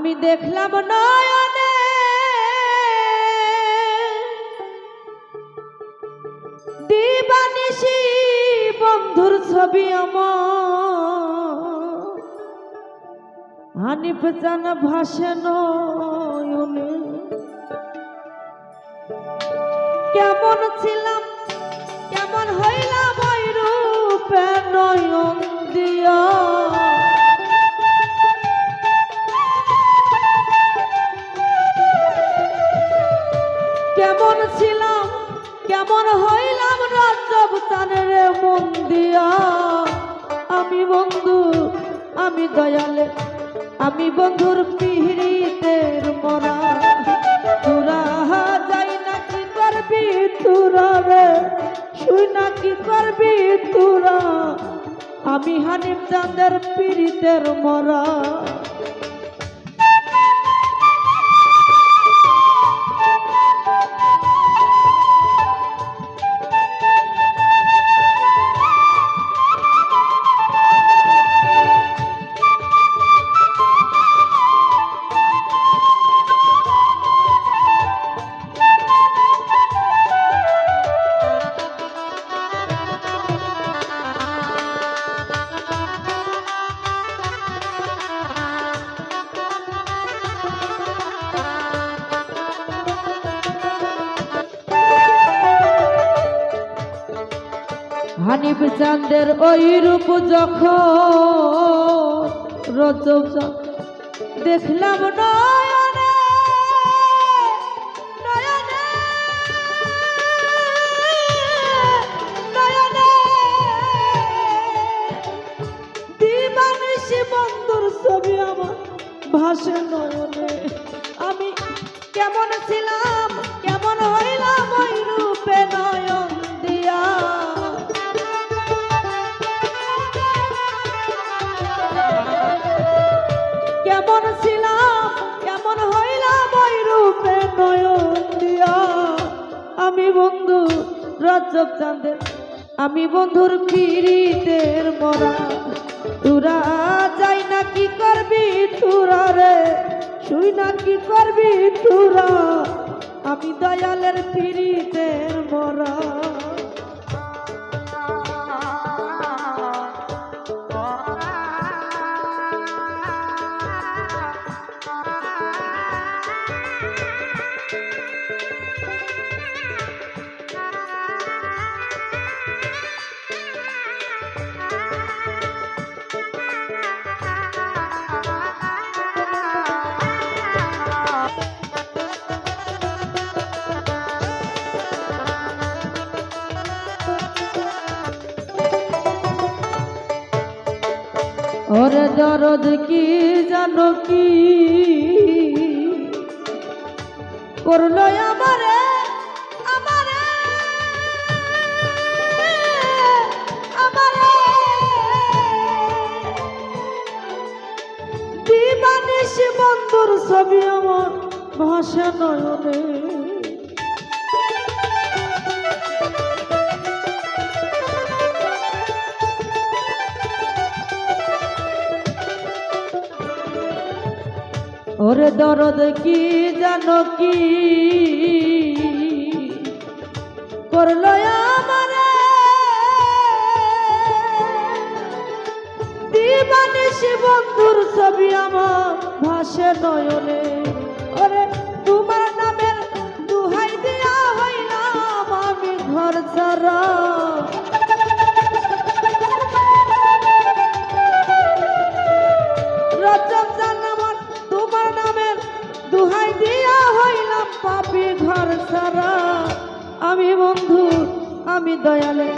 আমি দেখলাম নয়নে দিবানিশি বন্ধুর ছবি আমার হানিফ জান ভাসে নয়নে। কেমন ছিলাম কেমন হইলাম ওই রূপে নয়ন দিয়া, কেমন ছিলাম কেমন হইলাম রজব চানের মন দিয়া। আমি বন্ধু আমি দয়ালে আমি বন্ধুর পিহিতের মরা, তোরা যাই না কি করবি তোরা রে শুই না কি করবি তোরা, আমি হানিফ চাঁদের পিরিতের মরা। হানিফ চাঁদের ওই রূপ যখন রজব দেখলাম নয়নে নয়নে নয়নে, দিবানিশি বন্ধুর ছবি আমার ভাসে নয়নে। আমি কেমন ছিলাম কেমন হইলাম ওই রূপে নয়ন দিয়া, কেমন ছিলাম কেমন হইলাম ওই রূপে নয়ন দিয়া। আমি বন্ধু রজব চাঁদের আমি বন্ধুর পিরিতের মরা, তোরা যাই না কি করবি তোরা রে শুই না কি করবি তোরা, আমি দয়ালের পিরিতের মরা। ওরে দরদ কি জানো কি করলো আমারে আমারে আমারে, দিবানিশি বন্ধুর ছবি আমার ভাসে নয়নে। ওরে দরদ কি জানো কি করলো আমারে, দিবানিশি বন্ধুর ছবি আমার ভাসে নয়নে। ওরে তোমার নামের দুহাই দিয়া হইলাম আমি ঘর ছাড়া, রজব চান আমার তোমার নামের দুহাই দিয়া হইলাম পাপী ঘর ছাড়া। আমি বন্ধু আমি দয়ালে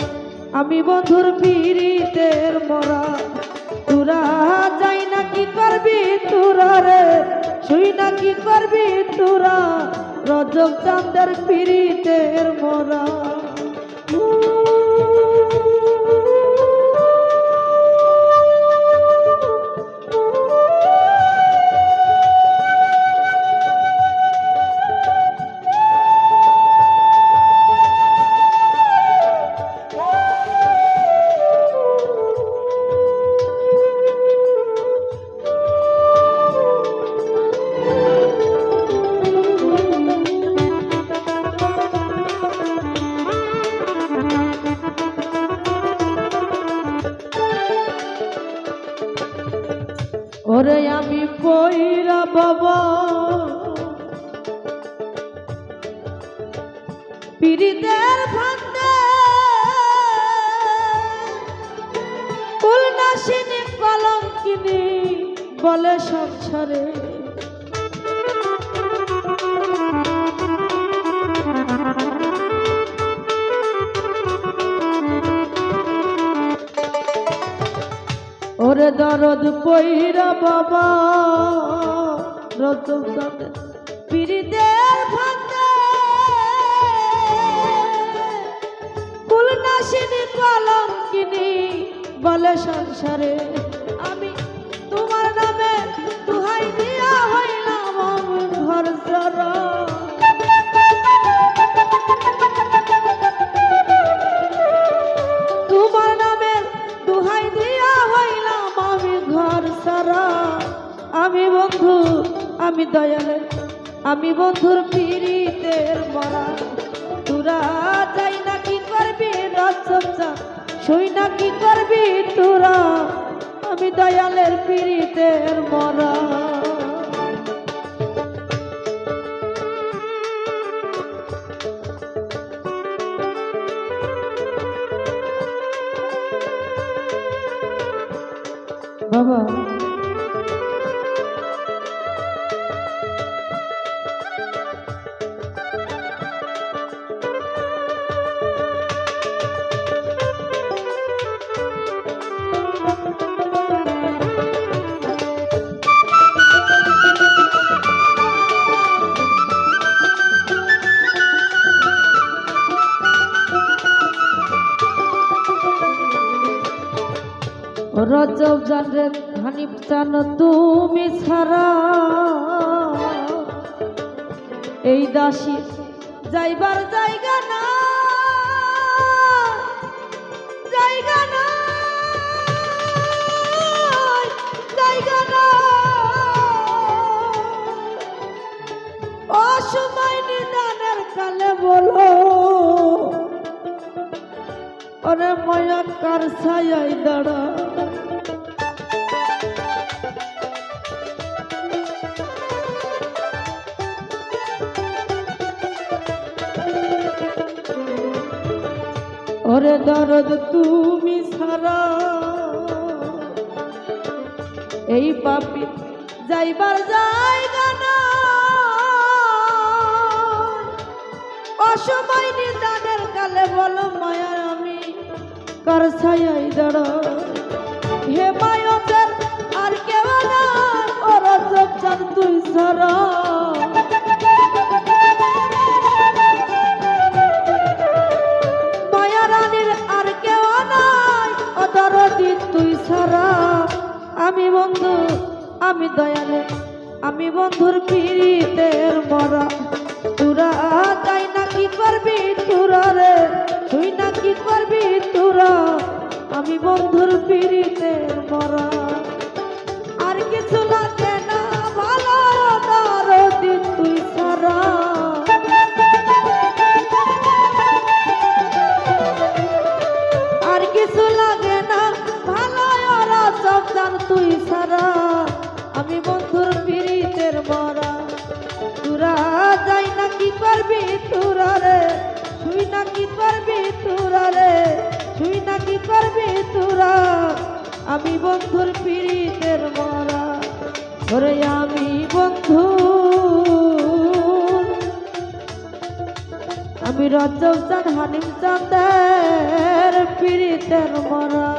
আমি বন্ধুর পিরিতের মরা, তোরা যাই না কি করবি তোরা রে শুই না কি করবি তোরা, রজব চাঁদের পিরিতের মরা। ওরে আমি পইরা বাবা পীড়িতের ফান্দে কুলনাশিনী কলঙ্কিনী বলে সংসারে ওরে দরদ পইরা বাবা রতন সাথে পীড়িতের ফান্দে কুলনাশিনী কলঙ্কিনী বলে সংসারে আমি তোমার নামে দুহাই দিয়া হইলাম ঘর সারা তোমার নামে দুহাই দিয়া হইলাম আমি ঘর সারা আমি বন্ধু আমি দয়ালে আমি বন্ধুর পীড়িতের মরা তোরা যাই না কি করবি রাজা সই না কি করবি তোরা আমি দয়ালের পীড়িতের মরা বাবা রজব জানে হানিফ চান তুমি ছাড়া এই দাসী যাইবার জায়গা না জায়গা না জায়গা না অসময় নিদানের কালে বলো ওরে মায়া কার ছায়াই দাঁড়া ওরে দরদ তুমি ছাড়া এই পাপি যাইবার জায়গা না অসময় নিদানের কালে বলো মায়া আমি কার ছায়াই দাঁড়া হে মায়তের আর কেউ না ওরা চোখ চান তুই ছাড়া তুই ছাড়া আমি বন্ধু আমি দয়ালে আমি বন্ধুর পীড়িতের মরা তোরা তাই না কি করবি তোরা রে তুই না কি করবি তোরা আমি বন্ধুর পীড়িতের মরা আর কিছু লাগে না ভালো দরদি তুই ছাড়া আর কিছু লাগে না তুই ছাড়া আমি বন্ধুর পীড়িতের মরা তোরা যাই না কি করবি তোরা রে তুই না কি করবি তোরা রে তুই না কি করবি তোরা আমি বন্ধুর পীড়িতের মরা ওরে আমি বন্ধু আমি রজব চাঁদ হানিফ চাঁদের পীড়িতের মরা।